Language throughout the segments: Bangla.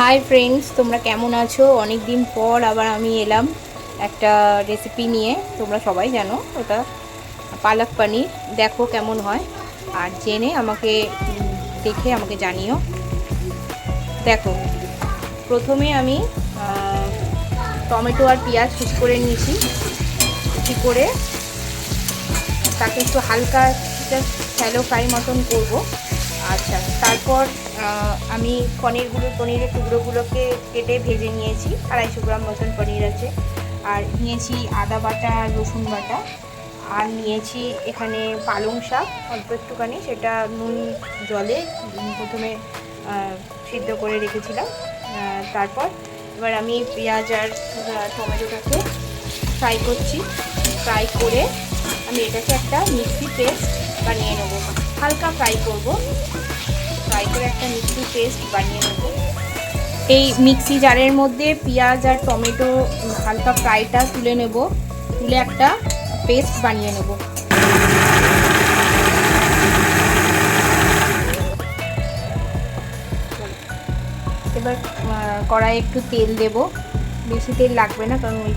হাই ফ্রেন্ডস, তোমরা কেমন আছো? অনেক দিন পর আবার আমি এলাম একটা রেসিপি নিয়ে। তোমরা সবাই জানো ওটা পালক পনির। দেখো কেমন হয় আর জেনে আমাকে দেখে আমাকে জানিও। দেখো, প্রথমে আমি টমেটো আর পেঁয়াজ কুচি করে নিয়েছি। কুচি করে তাকে একটু হালকা শ্যালো ফ্রাই মতন করব। আচ্ছা, তারপর আমি পনিরের টুকরোগুলোকে কেটে ভেজে নিয়েছি। 250 গ্রাম মতন পনির আছে। আর নিয়েছি আদা বাটা, রসুন বাটা। আর নিয়েছি এখানে পালং শাক অল্প একটুখানি, সেটা নুন জলে প্রথমে সিদ্ধ করে রেখেছিলাম। তারপর এবার আমি পেঁয়াজ আর টমেটোটাকে ফ্রাই করছি। ফ্রাই করে আমি এটাকে একটা মিক্সি পেস্ট বানিয়ে নেব। হালকা ফ্রাই করব, ফ্রাই করে একটা মিক্সি পেস্ট বানিয়ে নেব। এই মিক্সি জারের মধ্যে পেঁয়াজ আর টমেটো হালকা ফ্রাইটা তুলে নেব, তুলে একটা পেস্ট বানিয়ে নেব। এবার কড়াইয়ে একটু তেল দেব। বেশি তেল লাগবে না, কারণ ওই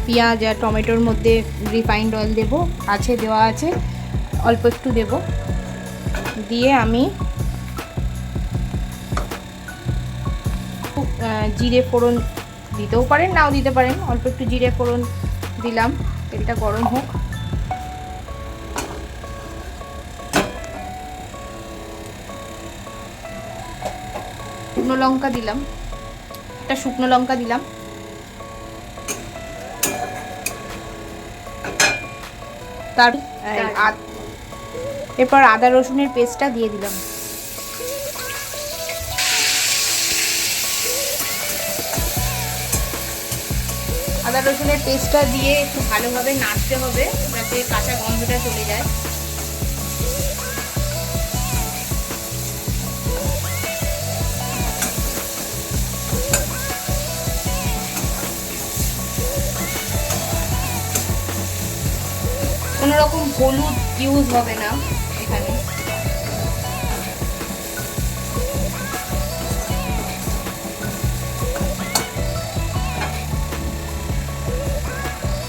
পেঁয়াজ আর টমেটোর মধ্যে রিফাইন্ড অয়েল দেবো, দেওয়া আছে। অল্প একটু দেব, দিয়ে আমি জিরে ফোড়ন দিতেও পারেন, নাও দিতে পারেন। অল্প একটু জিরে ফোড়ন দিলাম। তেলটা গরম হোক। শুকনো লঙ্কা দিলাম, একটা শুকনো লঙ্কা দিলাম। এরপর আদা রসুনের পেস্টটা দিয়ে দিলাম। আদা রসুনের পেস্টটা দিয়ে একটু ভালোভাবে নাড়তে হবে, যাতে কাঁচা গন্ধটা চলে যায়। কোনো রকম হলুদ ইউজ হবে না এখানে।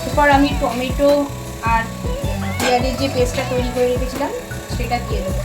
এরপর আমি টমেটো আর পেঁয়াজের যে পেস্টটা তৈরি করে রেখেছিলাম সেটা দিয়ে দেবো।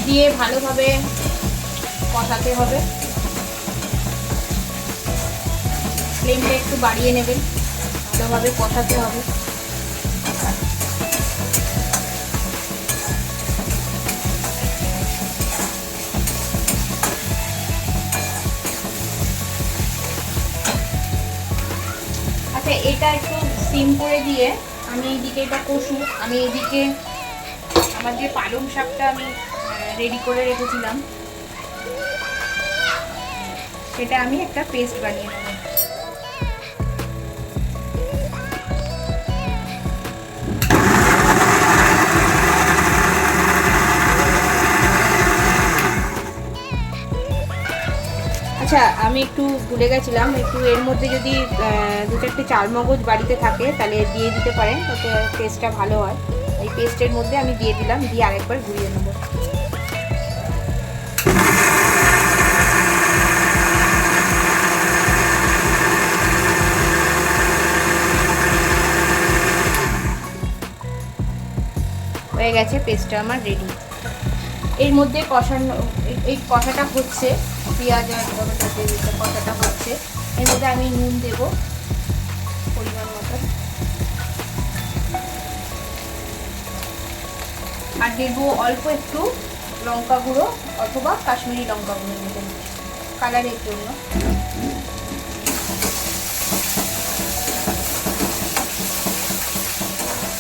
দিয়ে ভালোভাবে কষাতে হবে। ফ্লেমটা একটু বাড়িয়ে নেবেন, ভালোভাবে কষাতে হবে। আচ্ছা, এটা একটু সিম করে দিয়ে আমি এইদিকে এটা কষুক। আমি এইদিকে আমার যে পালং শাকটা আমি রেডি করে রেখেছিলাম সেটা আমি একটা পেস্ট বানিয়ে নেব। আচ্ছা, আমি একটু ভুলে গেছিলাম, একটু এর মধ্যে যদি 2-4টে চালমগজ বাড়িতে থাকে তাহলে দিয়ে দিতে পারেন, তাতে টেস্টটা ভালো হয়। এই পেস্টের মধ্যে আমি দিয়ে দিলাম, দিয়ে আরেকবার ঘুরিয়ে নেব। হয়ে গেছে, পেস্টটা আমার রেডি। এর মধ্যে কষানো, এই কষাটা হচ্ছে, পেঁয়াজ আর টমেটো দিয়ে কষাটা হচ্ছে। এর মধ্যে আমি নুন দেব পরিমাণ মতো, আর দেবো অল্প একটু লঙ্কা গুঁড়ো অথবা কাশ্মীরি লঙ্কা গুঁড়ো দেবেন কালারের জন্য।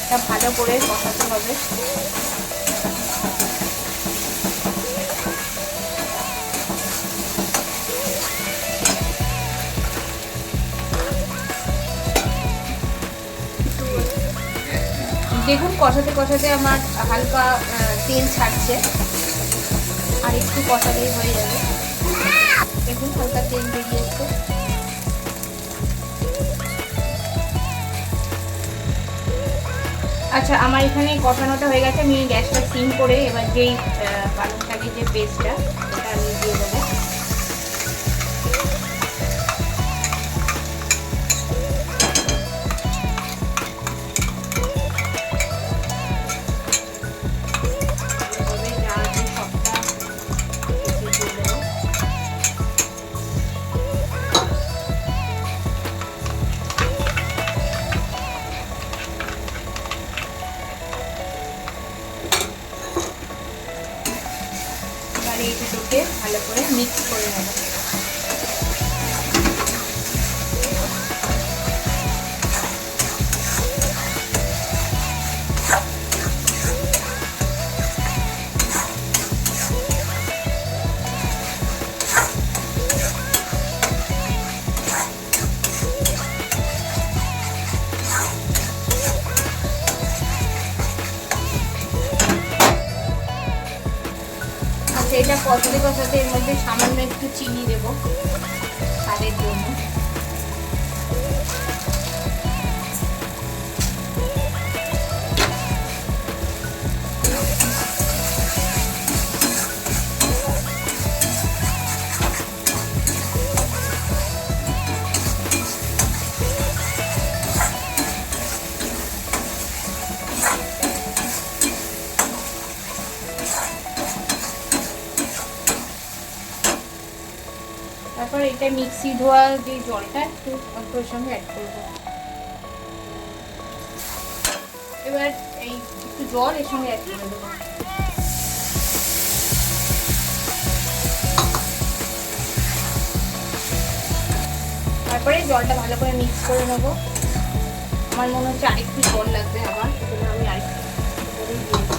এটা ভালো করে কষাতে হবে। দেখুন কষাতে কষাতে আমার হালকা তেল ছাড়ছে, আর একটু কষালেই হয়ে যাবে। দেখুন হালকা তেল বেরিয়ে এসছে। আচ্ছা, আমার এখানে কষানোটা হয়ে গেছে। আমি গ্যাসটা সিম করে এবার যেই পালং শাকের যে পেস্টটা ওটা আমি দিয়ে দেবো। এই দুটোকে ভালো করে মিক্স করে নেব। এটা কষাতে কষাতে এর মধ্যে সামান্য একটু চিনি দেবো স্বাদের জন্য। তারপর এটা মিক্সি ধোয়া যে জলটা একটু অল্পর সঙ্গে অ্যাড করবো। এবার এই একটু জল এর সঙ্গে অ্যাড করে দেবো। তারপরে জলটা ভালো করে মিক্স করে নেবো। আমার মনে হচ্ছে আরেকটু জল লাগবে আমার, সেজন্য আমি আরেকটু করে দিয়ে দেবো।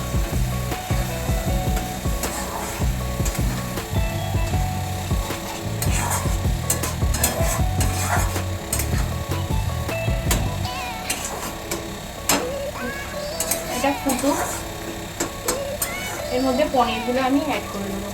এটা ফুটুক, এর মধ্যে পনিরগুলো আমি অ্যাড করে দেবো।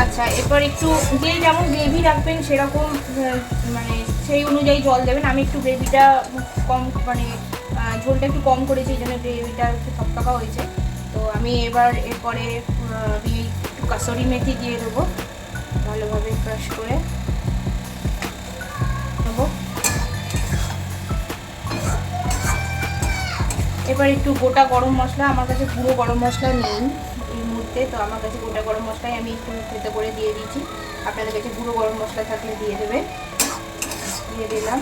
আচ্ছা, এরপর একটু যে যেমন গ্রেভি রাখবেন সেরকম মানে সেই অনুযায়ী জল দেবেন। আমি একটু গ্রেভিটা কম, মানে ঝোলটা একটু কম করেছি, এই জন্য গ্রেভিটা একটু থকথকা হয়েছে। তো আমি এবার এরপরে আমি একটু কাসুরি মেথি দিয়ে দেবো, ভালোভাবে ক্রাশ করে নেবো। এবার একটু গোটা গরম মশলা, আমার কাছে পুরো গরম মশলা নেই এই মুহূর্তে, তো আমার কাছে গোটা গরম মশলাই আমি একটু খেতে করে দিয়ে দিচ্ছি। আপনাদের কাছে পুরো গরম মশলা থাকলে দিয়ে দেবে। দিয়ে দিলাম।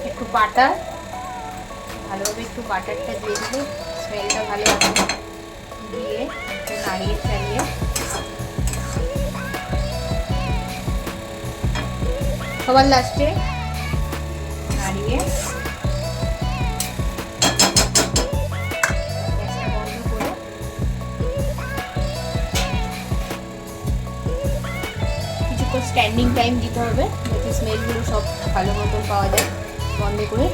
একটু বাটার, ভালোভাবে একটু বাটারটা দিয়ে দিলে স্মেলটা ভালো আসে। দিয়ে নাড়িয়ে চালিয়ে সবার লাস্টে নাড়িয়ে গ্যাসটা বন্ধ করে কিছুক্ষণ স্ট্যান্ডিং টাইম দিতে হবে, যাতে স্মেলগুলো সব ভালো মতন পাওয়া যায়। বন্ধ করে